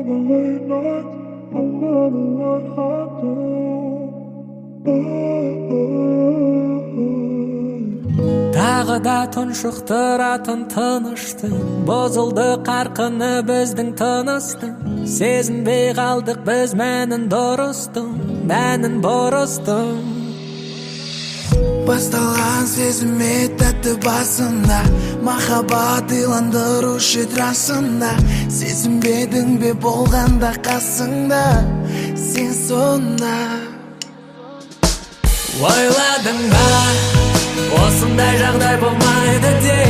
the late nights, I'm wondering what I do. Тағы да тұншықтыратын тыныштың, бұзылды қарқыны біздің тыныстың. Сезінбей қалдық біз мәнін дұрыстың, мәнін бұрыстың. Басталған сезіме тәтті басында, махаббат иландырушы трасында. Сезінбедің бе болғанда қасыңда, сен сонда. Ойладың ба, осындай жағдай болмайды де,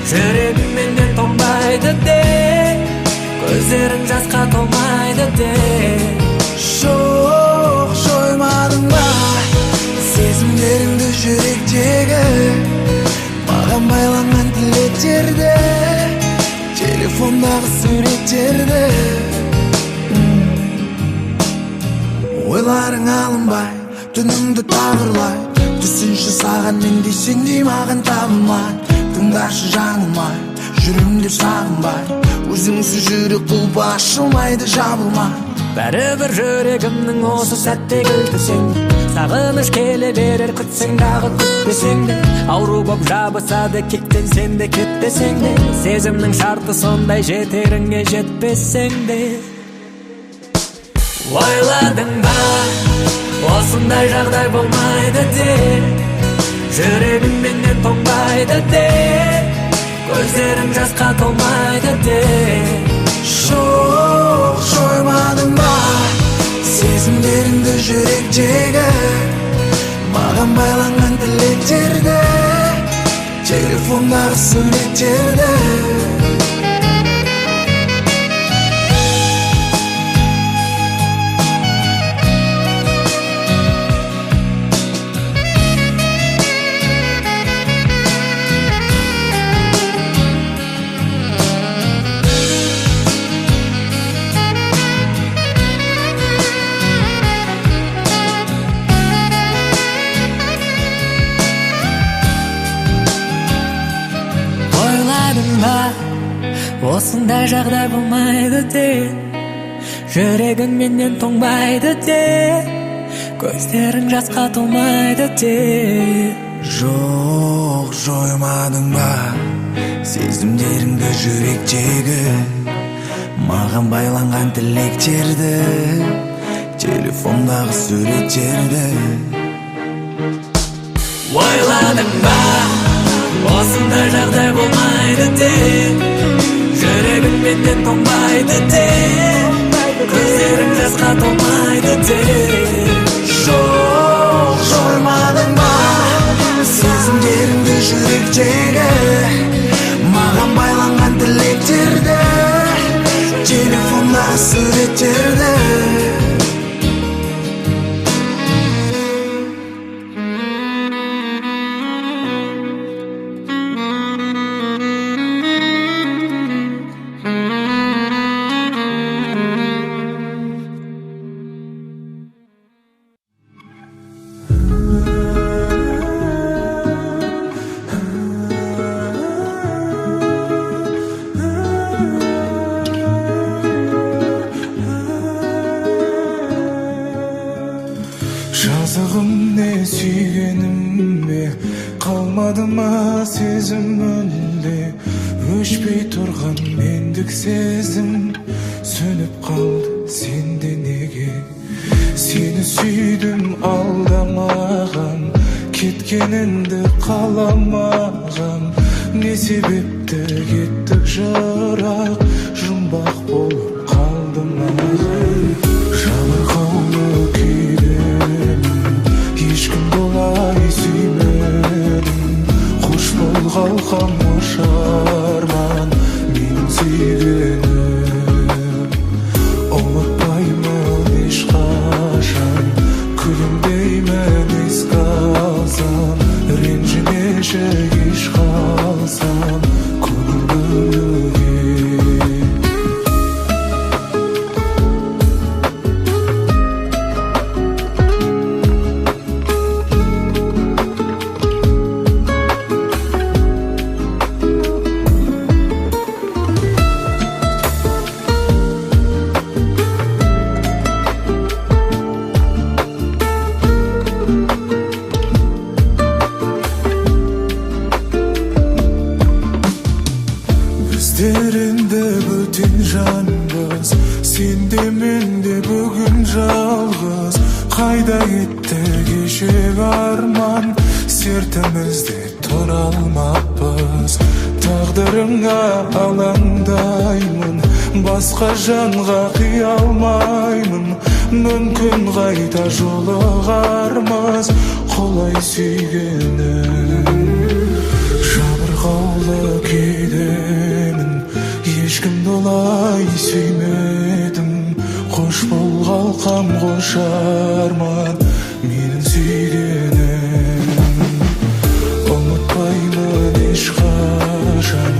жүрегім менен тоңбайды де, көздерің жасқа толмайды де. Жоқ, жоймадың ба сезімдеріңді жүректегі, маған байланған тілектерді, телефондағы суреттерді. Ойларың алынбай, түніңді тағырлай, түсінші саған мендей сендей маған табылмай. Тыңдашы жаным-ай, жүрімдеп сағынбай, өзіңсіз жүрек құлпы ашылмайды, жабылмай. Бәрібір жүрегімнің осы сәтте кілтісең, сағыныш келе берер күтсең дағы күтпесең де, ауру боп жабысады кектенсең де кетпесең де, сезімнің шарты сондай жетеріңе жетпесең де. Ойладың ба, осындай жағдай болмайды де, жүрегім менен тоңбайды де, көздерің жасқа толмайды де. Жоқ, жоймадың ба сезімдеріңді жүректегі, маған байланған тілектерді, телефондағы суреттерді. Осындай жағдай болмайды де, жүрегің менен тоңбайды де, көздерің жасқа толмайды де. Жоқ, жоймадың ба сезімдеріңді жүректегі, маған байланған тілектерді, телефондағы суреттерді. Ойладың ба, осындай жағдай болмайды де, жүрегім менен тоңбайды де, көздерің жасқа толмайды де. Жоқ, жоймадың ба сезімдеріңді жүректегі, маған байланған тілектерді, телефондағы суреттерді. Жазығым не сүйгенімме, қалмады ма сезім мүлде, өшпей тұрған мендік сезім, сөніп қалды сенде неге. Сені сүйдім алдамаған, кеткеніңді қаламаған, не себепті кеттік жырақ, жұмбақ болып қалды маған. Жабырқаулы күйден ешкім болай сүймедім, қош бол қалқам ұшарман менің сүйгенім. Ұмытпаймын ешқашан, күлімдеймін еске алсам, ренжімеші еш қалсам көңілге. Gözlerinde bütün canbız, sen de men de bugün жалғыз. Қайда кетті кешегі арман, сертімізде тұра алмаппыз. Тағдырыңа алаңдаймын, басқа жанға қия алмаймын. Мүмкін қайта жолығармыз, құлай сүйгенім. Жабырқаулы күйдемін, ешкімді олай сүймедім. Қош бол қалқам, қош арман, менің сүйгенім. Ұмытпаймын ешқашан,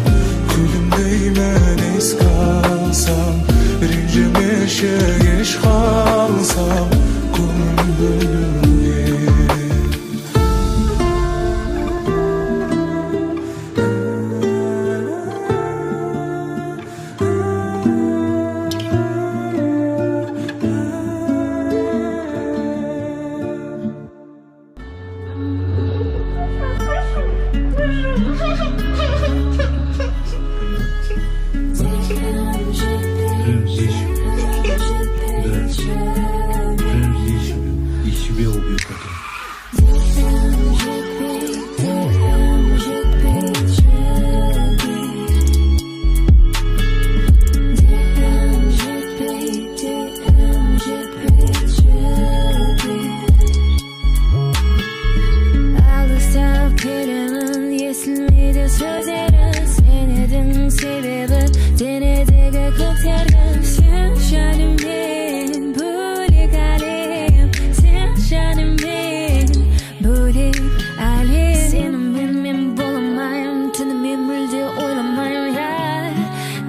күлімдеймін еске алсам. Ренжімеші кеш қалсам, көңіл бөлуге.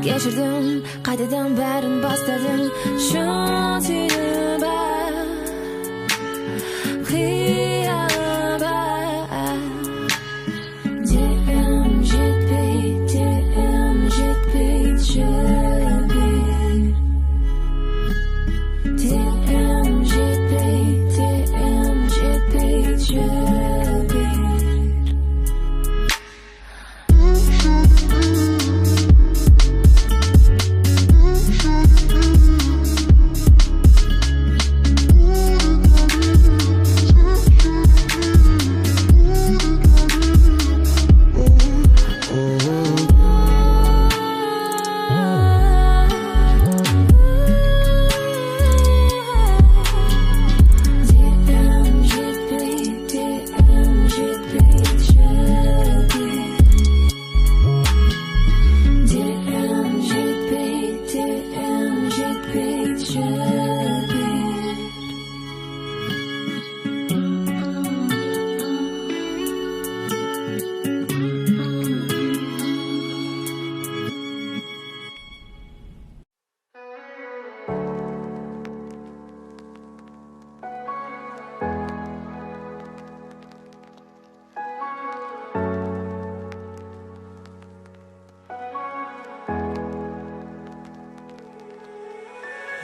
Geçirdim, kaydedim, bärin bastadım. Şu tüyünü bak, kıyamam. Dilim jetpeydi, şöyle. Dilim jetpeydi, şöyle.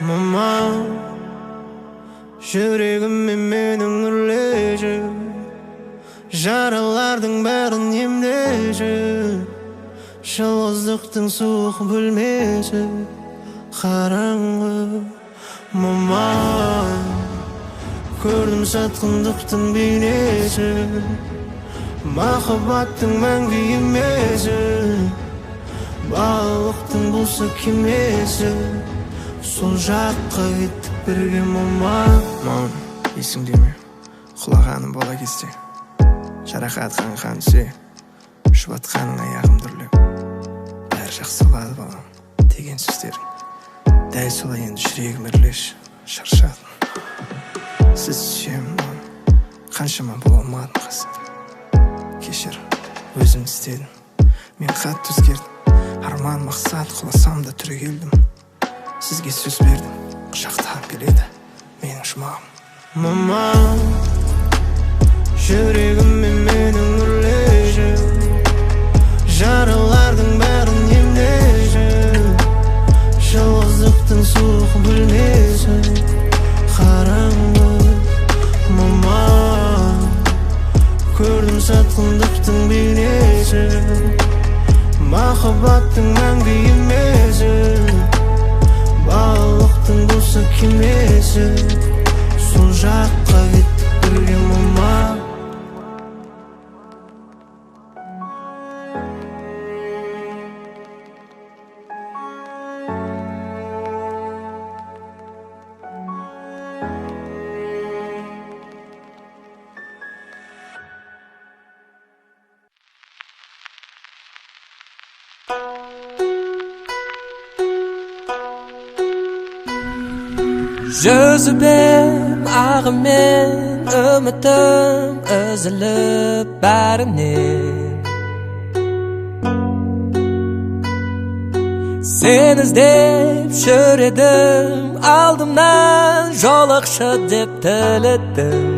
Mama, жүрегіме менің үрлеші, жаралардың бәрін емдеші. Жалғыздықтың суық бөлмесі қараңғы. Мама, көрдім сатқындықтың бейнесі, махаббаттың мәңгі емесі, балықтың бұлсы кемесі. Сол жаққа кеттік бірге мама. Мам, есіңде ме? Құлағаным бала кезде, жарақат қанған түсе, жұбатқаның аяғым дүрлеп. Бәрі жақсы болады балам деген сөздерің. Дәл солай енді жүрегім үрлеш, шаршадым. Сіз сүйемін мам, қаншама бола алмадым қасында. Кешір, өзім істедім, мен қатты өзгердім. Арман мақсат құласам да түрегелдім. Сізге сөз бердім, құшақтап келеді менің жұмағым. Мама, жүрегіме менің үрлеші, жаралардың бәрін емдеші. Жалғыздықтың суық бөлмесі қараңғы. Мама, көрдім сатқындықтың бейнесі, махаббаттың мәңгі емесі, балықтың досы кемесі, сол жаққа кетіп бірге мама. Жүзібем ағымен үмітім үзіліп бәрінен, сен іздеп жүредім, алдымнан жолықшы деп тіледім.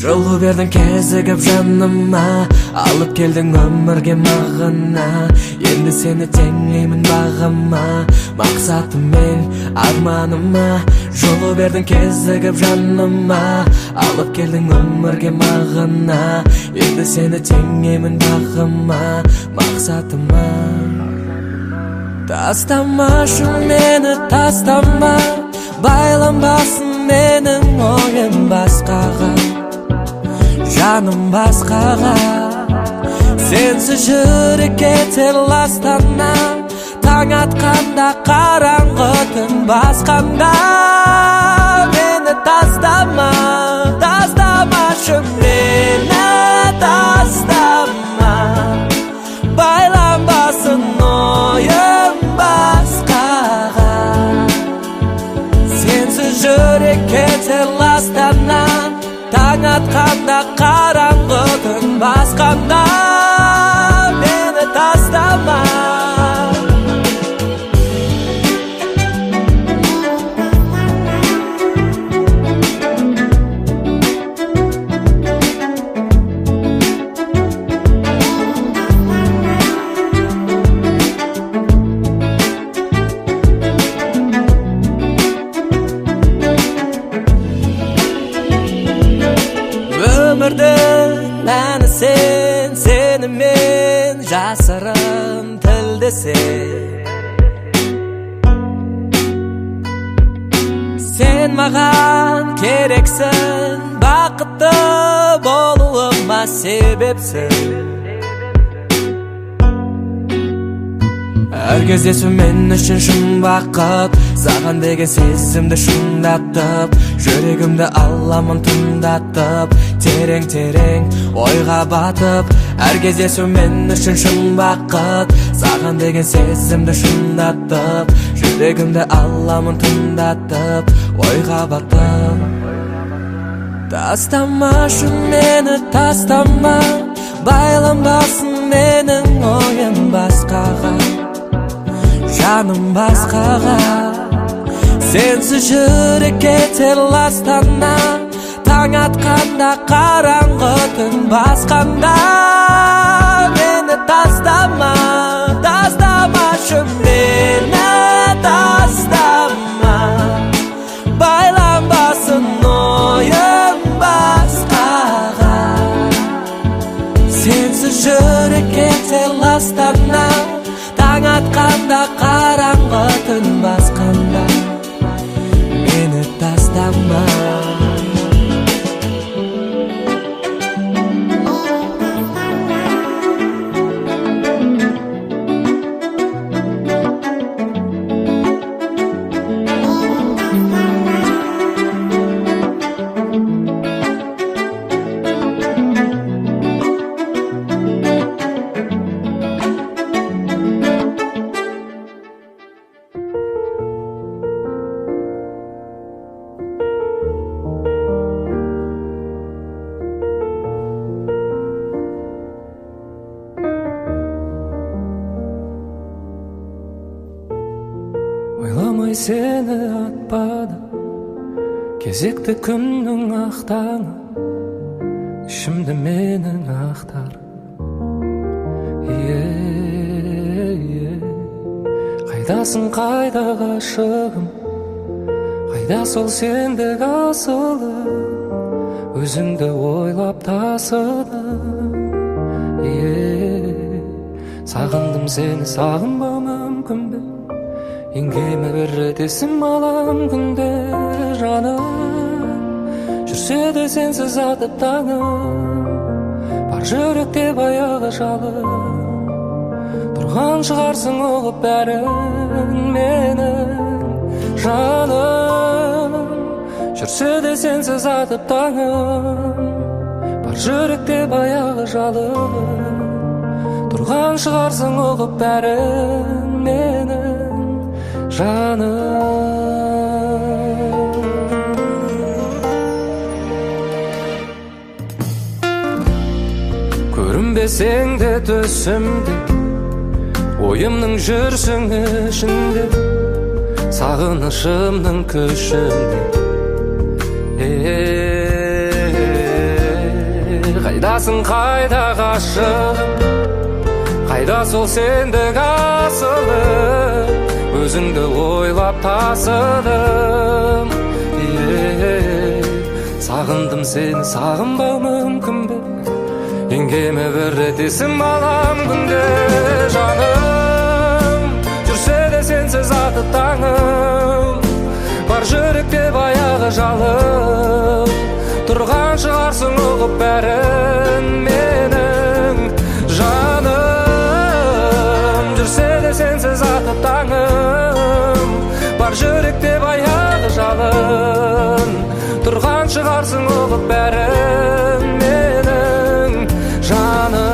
Жолу бердің кезігіп жаныма, алып келдің өмірге мағына. Енді сені теңеймін бағыма, мақсатым мен арманыма. Жолу бердің кезігіп жаныма, алып келдің өмірге мағына. Енді сені теңеймін бағыма, мақсатыма. Тастамашы мені, тастама, байланбасын менің ойым басқаға, жаным басқаға. Сенсіз жүрек кетер ластана, таң атқанда қараңғы түн басқанда. Мені тастама, тастамашы мені, тастама, байланбасын ойым басқаға. Сенсіз жүрек кетер ластана, таң атқанда қараңғы түн басқанда. Мені тастама. Өмірдің мәні сен, сені мен жасырын тілдесем. Сен маған керексің, бақытты болуыма себепсің. Әр кездесу мен үшін шын бақыт, саған деген сезімді шыңдатып, жүрегімді аламын тыңдатып, терең-терең ойға батып. Әр кездесу мен үшін шын бақыт, саған деген сезімді шыңдатып, жүрегімді аламын тыңдатып, ойға батып. Тастамашы мені, тастама, байланбасын менің ойым басқаға, жаным басқаға. Сенсіз жүрек кетер ластана, таң атқанда қараңғы түн басқанда. Мені тастама, тастамашы мені, тастама, байланбасын ойым басқаға. Сенсіз жүрек кетер ластана, таң атқанда қараңғы түн басқанда. Мені тастама. Ойламай сені атпады, кезекті күннің ақтаңы, ішімді менің ақтар. Қайдасың, қайда ғашығым, қайда сол сендік асылы, өзіңді ойлап тасыдым. Сағындым сені, сағынбау мүмкін бе? Еңгеме бір рет есім алам күнде жаным. Жүрсе де сенсіз атып таңым, бар жүректе баяғы жалым. Тұрған шығарсың ұғып бәрін менің жаным. Жүрсе де сенсіз атып таңым, бар жүректе баяғы жалым. Тұрған шығарсың ұғып бәрін менің жаным. Көрінбесең де түсімде, ойымның жүрсің ішінде, сағынышымның күшінде. Қайдасың, қайда ғашығым, қайда сол сендік асылым, өзіңді ойлап тасыдым. Сағындым сені, сағынбау мүмкін бе? Еңгеме бір рет есім алам күнде жаным. Жүрсе де сенсіз атып таңым, бар жүректе баяғы жалым. Тұрған шығарсың ұғып бәрін менің жаным. Жүрсе де сенсіз атып таңым, бар жүректе баяғы жалын. Тұрған шығарсың ұғып бәрін менің жаным.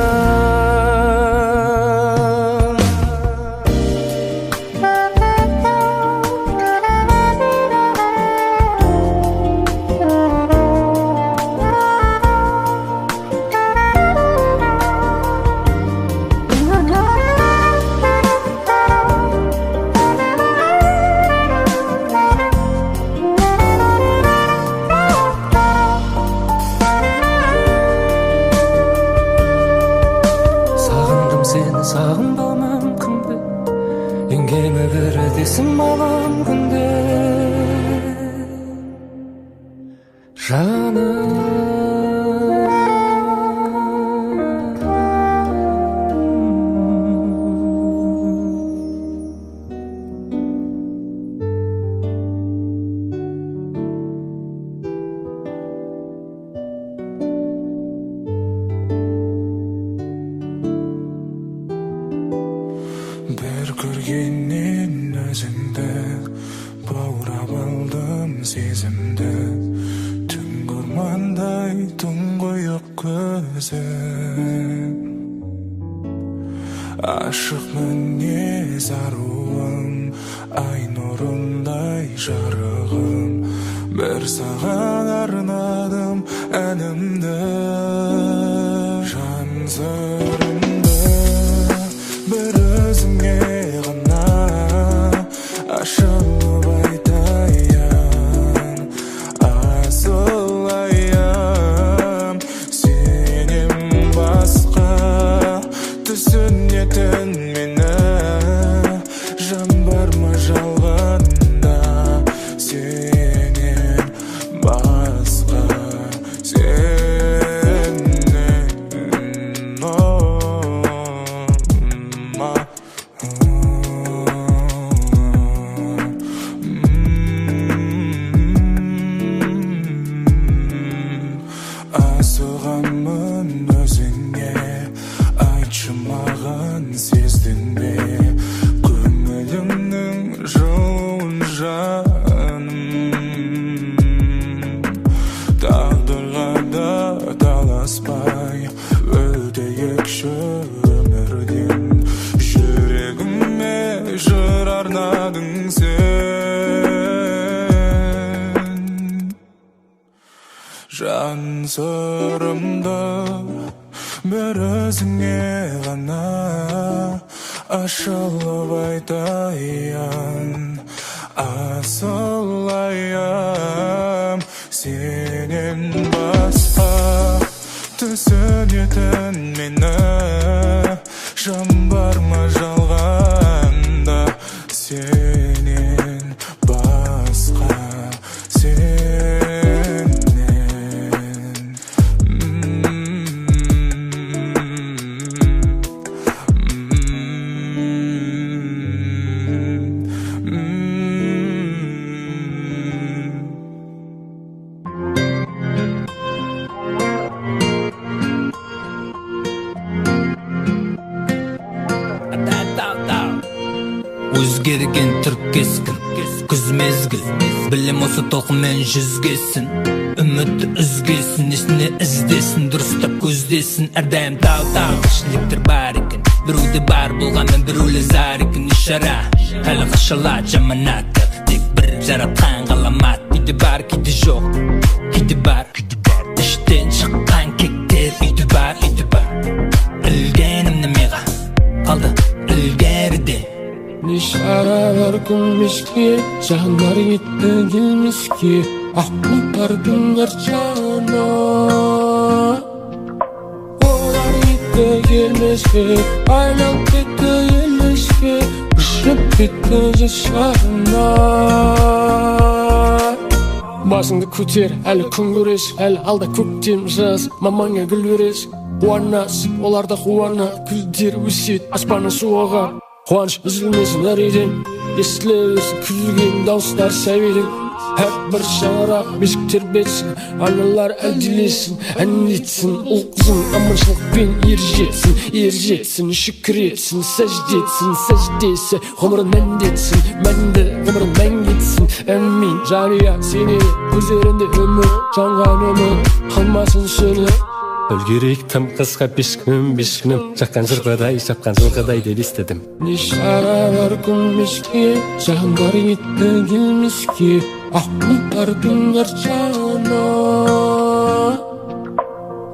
Сағынбау мүмкін бе? Еңгеме бір рет есім алам күнде жаным. Бір көргеннен өзіңді баурап алдым сезімді, түнгі ормандай тұңғиық көзің. Ашық мінез аруым, ай нұрындай жарығым, бір саған арнадым әнімді. Жан сырымды бір өзіңе ғана ашылып айтайын, асылайым. Сенен басқа түсінетін мені жан бар ма жалғанда? Сенен басқа, сенен асығамын өзіңе, айтшы маған сездің бе көңілімнің жылуын жаным. Тағдырға да таласпай өтейікші өмірден, жүрегіме жыр арнадың сен. Жан сырымды бір өзіңе ғана ашылып айтайын, асылайым. Сенен басқа түсінетін мені жан бар ма жалғанда? Сенен басқа, сенен өзгерген түрк кескін күз мезгіл білім осы толқынмен жүзгесін үмітті үзгесін несіне іздесін дұрыстап көздесін әрдайым тау тіршіліктер бар екен біреуде бар болғанмен біреулер зар екен ишара әлі қашалады жаманаты тек бір жаратқан ғаламат кейде бар кейде жоқ кейде бар іштен шыққан кектер үйде бар ілгенім немеға қалды ілгеріде Nişaralar gülmüşki, canlar gitti gelmişki Aklımlar günler cana Olar gitti gelmişki, aylan gitti gelmişki Işıp gitti yaşarına Basыңды көтер, әлі күн көрес, әлі алда көктем жаз Мамаңа гүл берес, қуанас, оларда қуана Гүлдер өсет, аспаны суаға Қуаныш үзілмесін әрейден естіле берсін күлген дауыстар сәбидің әрбір шаңырақ бесіктер берсін аналар әлдилесін ән етсін ұл қызың аманшылықпен ер жетсін шүкір етсін сәждесі ғұмырын мәндетсін мәнді ғұмырын мәңгі етсін әмин жанұя сені көздерінде өмір жанған өмір қалмасын сені Өлгерек тым қысқа бес күнім Жаққан жырғыдай, шапқан жылғыдай деп естідім Нишаралар күлмеске, жандар етті келмеске Ақмылдар күндер жана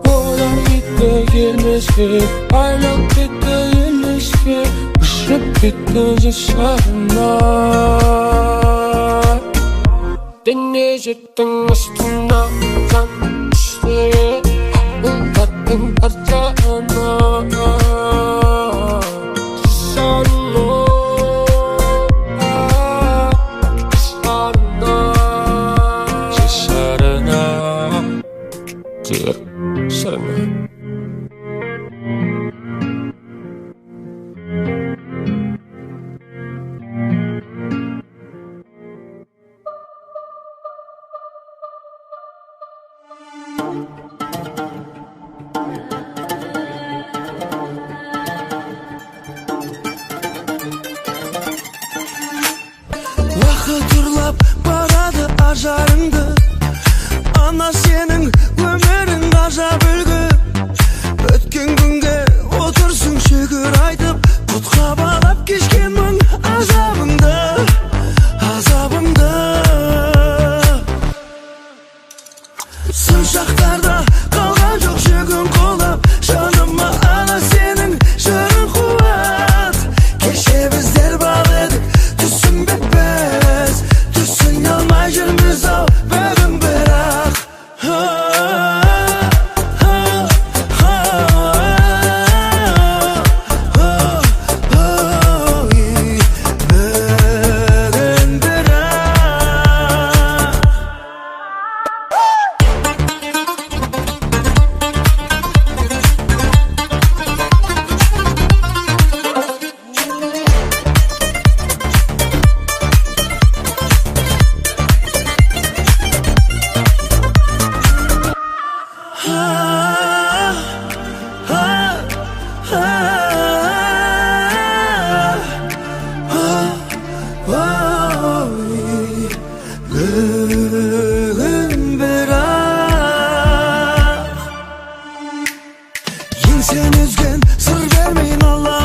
Олар етті келмеске, айлан кетті елеске Үшіп кетті жашарына Дене жеттің астына, жан үштеге Untattın parçana Sarına Sarına Вақыт ұрлап барады ажарыңды Ана сенің өмірің ғажап үлгі Өткен күнге отырсың шүкір айтып Құтқа балап кешкен мың азабыңды Сын шақтарда қалған жоқ жүгін қолап Жаныма ана сенің жырың қуат Кеше біздер бал едік түсінбеппіз Түсіне алмай жүрміз ау бүгін бірақ Еңсен үзген сыр бермейін Алла